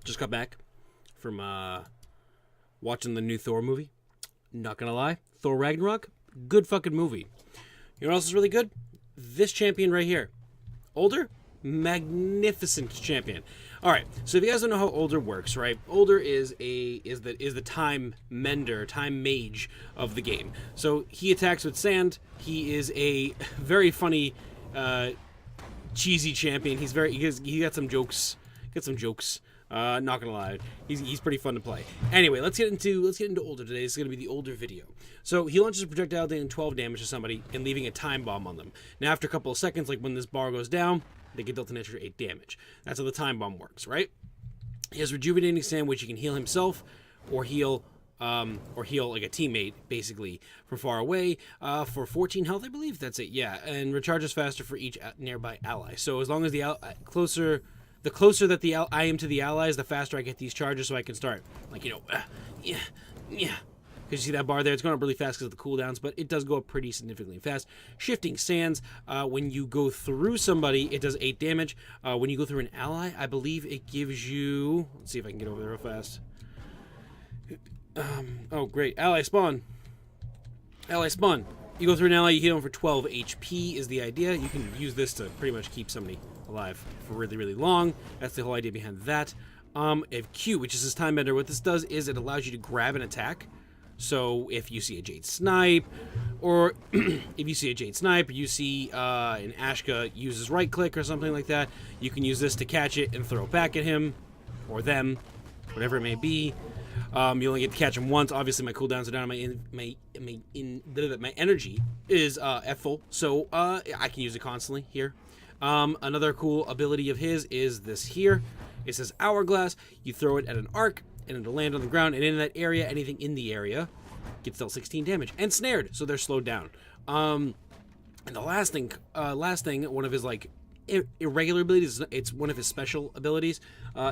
Just got back from watching the new Thor movie. Not gonna lie, Thor Ragnarok, good fucking movie. You know what else is really good? This champion right here. Older, magnificent champion. All right, so if you guys don't know how Older works, right? Older is the time mender, time mage of the game. So he attacks with sand. He is a very funny, cheesy champion. He got some jokes. Not gonna lie, he's pretty fun to play. Anyway, let's get into Older today. It's gonna be the Older video. So he launches a projectile dealing 12 damage to somebody and leaving a time bomb on them. Now after a couple of seconds, like when this bar goes down, they get dealt an extra 8 damage. That's how the time bomb works, right? He has rejuvenating sand, which he can heal himself or heal like a teammate, basically, from far away, for 14 health, I believe. That's it, yeah. And recharges faster for each nearby ally. So as long as the closer that I am to the allies, the faster I get these charges, so I can start, like, yeah. Because you see that bar there, it's going up really fast because of the cooldowns, but it does go up pretty significantly fast. Shifting Sands, when you go through somebody, it does 8 damage. When you go through an ally, I believe it gives you... Let's see if I can get over there real fast. Oh, great. Ally spawn. You go through an ally, you hit them for 12 HP is the idea. You can use this to pretty much keep somebody alive for really, really long. That's the whole idea behind that. If Q, which is his time bender, what this does is it allows you to grab an attack. So if you see a Jade Snipe, or if you see an Ashka uses right click or something like that, you can use this to catch it and throw it back at him, or them, whatever it may be. You only get to catch them once. Obviously, my cooldowns are down. My energy is F full, so I can use it constantly here. Another cool ability of his is this here. It says Hourglass. You throw it at an arc, and it'll land on the ground. And in that area, anything in the area gets dealt 16 damage and snared, so they're slowed down. And the last thing, one of his like irregular abilities, it's one of his special abilities,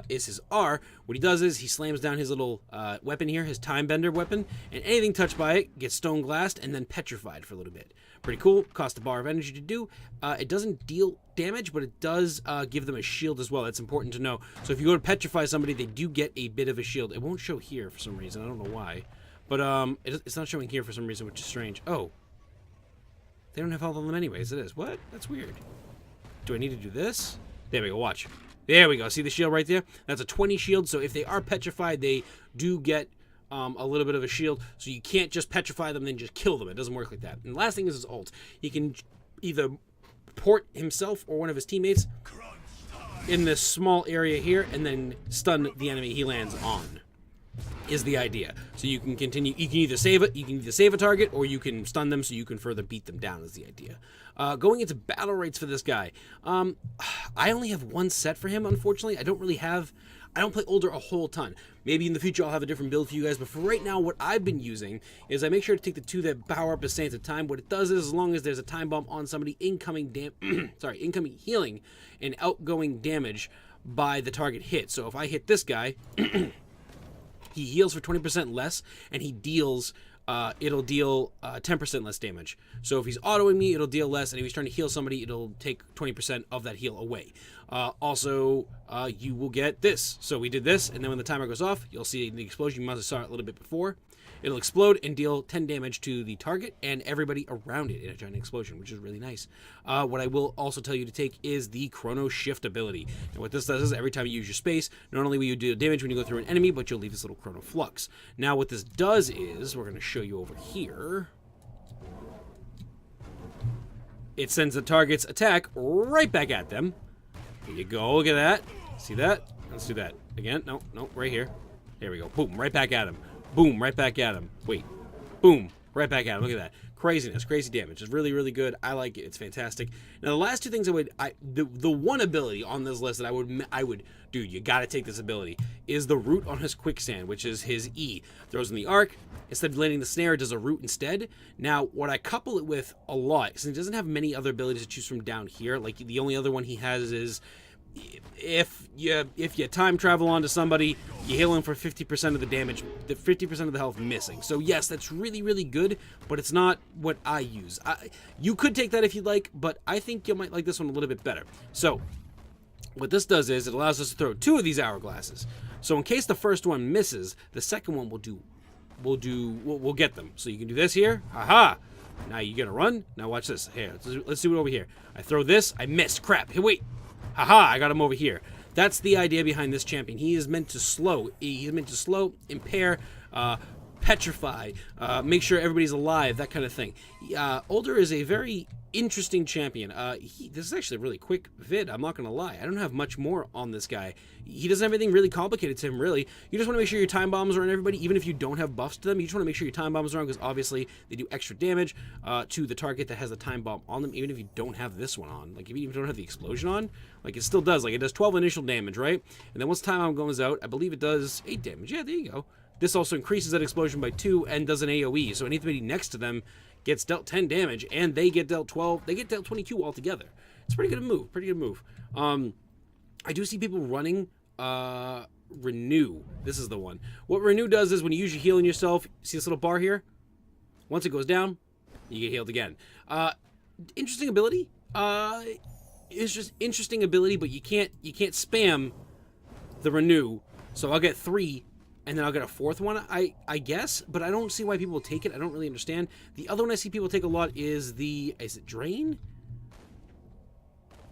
is his R. What he does is he slams down his little weapon here, his time bender weapon, and anything touched by it gets stone glassed and then petrified for a little bit. Pretty cool. Costs a bar of energy to do. It doesn't deal damage, but it does give them a shield as well. That's important to know. So if you go to petrify somebody, they do get a bit of a shield. It won't show here for some reason. I don't know why, but it's not showing here for some reason, which is strange. Oh, they don't have health on them anyways. It is. What? That's weird. Do I need to do this? There we go. Watch. There we go. See the shield right there? That's a 20 shield. So if they are petrified, they do get a little bit of a shield. So you can't just petrify them and then just kill them. It doesn't work like that. And the last thing is his ult. He can either port himself or one of his teammates in this small area here and then stun the enemy he lands on, is the idea. So you can continue. You can either save a target, or you can stun them so you can further beat them down, is the idea. Going into battle rates for this guy, I only have one set for him, unfortunately. I don't play Older a whole ton. Maybe in the future I'll have a different build for you guys, but for right now, what I've been using is I make sure to take the 2 that power up as Sands of Time. What it does is, as long as there's a time bomb on somebody, incoming healing and outgoing damage by the target hit. So if I hit this guy, he heals for 20% less, and he deals, it'll deal 10% less damage. So if he's autoing me, it'll deal less, and if he's trying to heal somebody, it'll take 20% of that heal away. Also, you will get this. So we did this, and then when the timer goes off, you'll see the explosion. You must have saw it a little bit before. It'll explode and deal 10 damage to the target and everybody around it in a giant explosion, which is really nice. What I will also tell you to take is the Chrono Shift ability. And what this does is every time you use your space, not only will you do damage when you go through an enemy, but you'll leave this little Chrono Flux. Now what this does is, we're going to show you over here, it sends the target's attack right back at them. Here you go, look at that. See that? Let's do that. Again, no, right here. There we go. Boom, right back at him. Boom, right back at him. Wait. Boom, right back at him. Look at that. Craziness, crazy damage. It's really, really good. I like it. It's fantastic. Now, the last two things the one ability on this list that I would, dude, you gotta take this ability, is the root on his quicksand, which is his E. Throws in the arc. Instead of landing the snare, it does a root instead. Now, what I couple it with a lot, since he doesn't have many other abilities to choose from down here, like the only other one he has is, if you time travel onto somebody, you heal him for 50% of the damage, 50% of the health missing. So yes, that's really, really good, but it's not what I use. You could take that if you'd like, but I think you might like this one a little bit better. So What this does is it allows us to throw 2 of these hourglasses. So in case the first one misses, the second one will get them. So you can do this here. Haha. Now you're gonna run. Now watch this. Here, let's do it over here. I throw this. I missed. Crap. Hey, wait. Haha. I got him over here. That's the idea behind this champion. He is meant to slow. He's meant to slow, impair, petrify, make sure everybody's alive, that kind of thing. Older is a very interesting champion. This is actually a really quick vid, I'm not gonna lie. I don't have much more on this guy. He doesn't have anything really complicated to him, really. You just want to make sure your time bombs are on everybody, even if you don't have buffs to them. You just want to make sure your time bombs are on, because obviously they do extra damage to the target that has the time bomb on them, even if you don't have this one on. Like, if you even don't have the explosion on, like, it still does. Like, it does 12 initial damage, right? And then once time bomb goes out, I believe it does 8 damage. Yeah, there you go. This also increases that explosion by 2 and does an AoE, so anybody next to them gets dealt 10 damage, and they get dealt 12. They get dealt 22 altogether. It's a pretty good move. Pretty good move. I do see people running Renew. This is the one. What Renew does is when you use your healing yourself, see this little bar here? Once it goes down, you get healed again. Interesting ability. It's just interesting ability, but you can't spam the Renew. So I'll get 3. And then I'll get a 4th one, I guess, but I don't see why people take it. I don't really understand. The other one I see people take a lot is it Drain?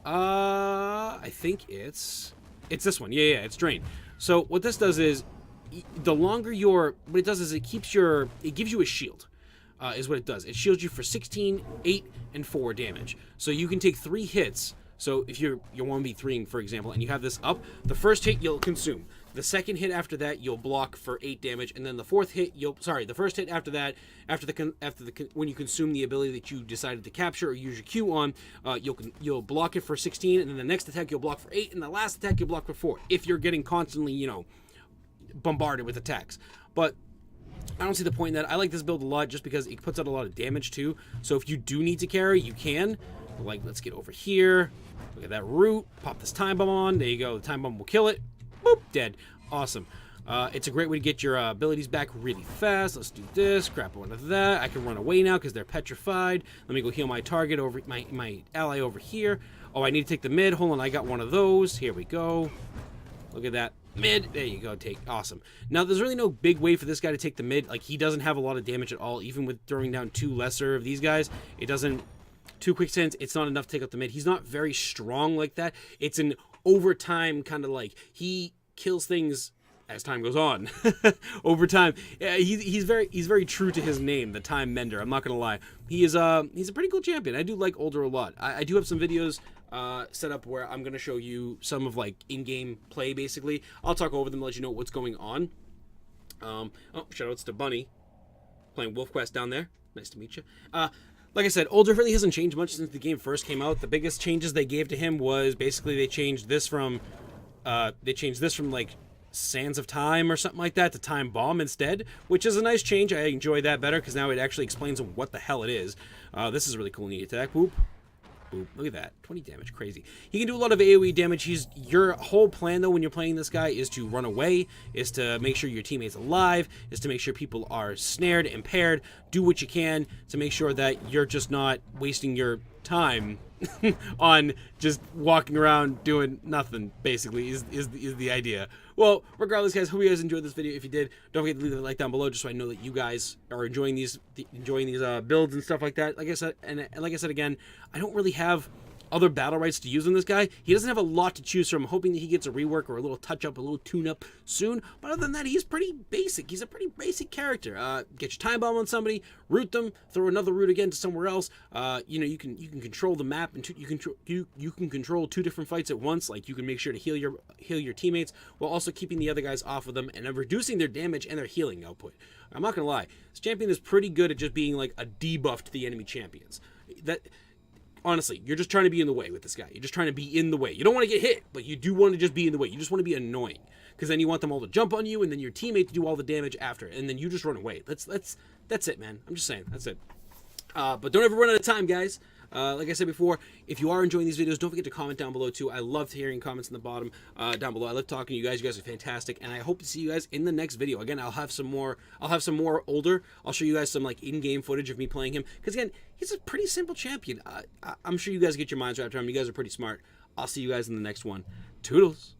I think it's this one. Yeah, it's Drain. So what this does is, the longer what it does is it gives you a shield, is what it does. It shields you for 16, 8, and 4 damage. So you can take 3 hits. So if you're 1v3ing, for example, and you have this up, the first hit you'll consume. The second hit after that, you'll block for 8 damage, and then the fourth hit, the first hit after that, when you consume the ability that you decided to capture or use your Q on, you'll block it for 16, and then the next attack you'll block for 8, and the last attack you'll block for 4. If you're getting constantly, bombarded with attacks, but I don't see the point in that. I like this build a lot just because it puts out a lot of damage too. So if you do need to carry, you can. Like, let's get over here. Look at that root. Pop this time bomb on. There you go. The time bomb will kill it. Boop, dead. Awesome. It's a great way to get your abilities back really fast. Let's do this. Grab one of that. I can run away now because they're petrified. Let me go heal my target over my ally over here. Oh, I need to take the mid. Hold on, I got one of those. Here we go. Look at that. Mid. There you go. Awesome. Now, there's really no big way for this guy to take the mid. Like, he doesn't have a lot of damage at all. Even with throwing down 2 lesser of these guys, it doesn't... 2 quick sends, it's not enough to take out the mid. He's not very strong like that. It's an overtime kind of like, he kills things as time goes on. Over time. He's very true to his name, the Time Mender. I'm not gonna lie. He's a pretty cool champion. I do like Older a lot. I do have some videos set up where I'm gonna show you some of like in-game play basically. I'll talk over them and let you know what's going on. Oh, shoutouts to Bunny playing Wolf Quest down there. Nice to meet you. Like I said, Older really hasn't changed much since the game first came out. The biggest changes they gave to him was basically they changed this from like Sands of Time or something like that to Time Bomb instead, which is a nice change. I enjoy that better because now it actually explains what the hell it is. This is really cool. Neat attack. Whoop. Boop. Look at that. 20 damage. Crazy. He can do a lot of AoE damage. Your whole plan, though, when you're playing this guy is to run away, is to make sure your teammate's alive, is to make sure people are snared, impaired. Do what you can to make sure that you're just not wasting your time on just walking around doing nothing, basically, is the idea. Well, regardless, guys, hope you guys enjoyed this video. If you did, don't forget to leave a like down below just so I know that you guys are enjoying these builds and stuff like that. Like I said, and like I said again, I don't really have other Battlerites to use on this guy. He doesn't have a lot to choose from. I'm hoping that he gets a rework or a little touch-up, a little tune-up soon. But other than that, he's pretty basic. He's a pretty basic character. Get your time bomb on somebody, root them, throw another root again to somewhere else. You can control the map, and you can control 2 different fights at once. Like, you can make sure to heal your teammates while also keeping the other guys off of them and reducing their damage and their healing output. I'm not gonna lie, this champion is pretty good at just being like a debuff to the enemy champions. Honestly, you're just trying to be in the way with this guy. You're just trying to be in the way. You don't want to get hit, but you do want to just be in the way. You just want to be annoying, because then you want them all to jump on you, and then your teammate to do all the damage after, and then you just run away. That's it, man. I'm just saying. That's it. But don't ever run out of time, guys. Like I said before, if you are enjoying these videos, don't forget to comment down below too. I love hearing comments in the bottom down below. I love talking to you guys. You guys are fantastic, and I hope to see you guys in the next video. Again, I'll have some more Older. I'll show you guys some like in-game footage of me playing him, because again, he's a pretty simple champion. I'm sure you guys get your minds wrapped around him. You guys are pretty smart. I'll see you guys in the next one. Toodles!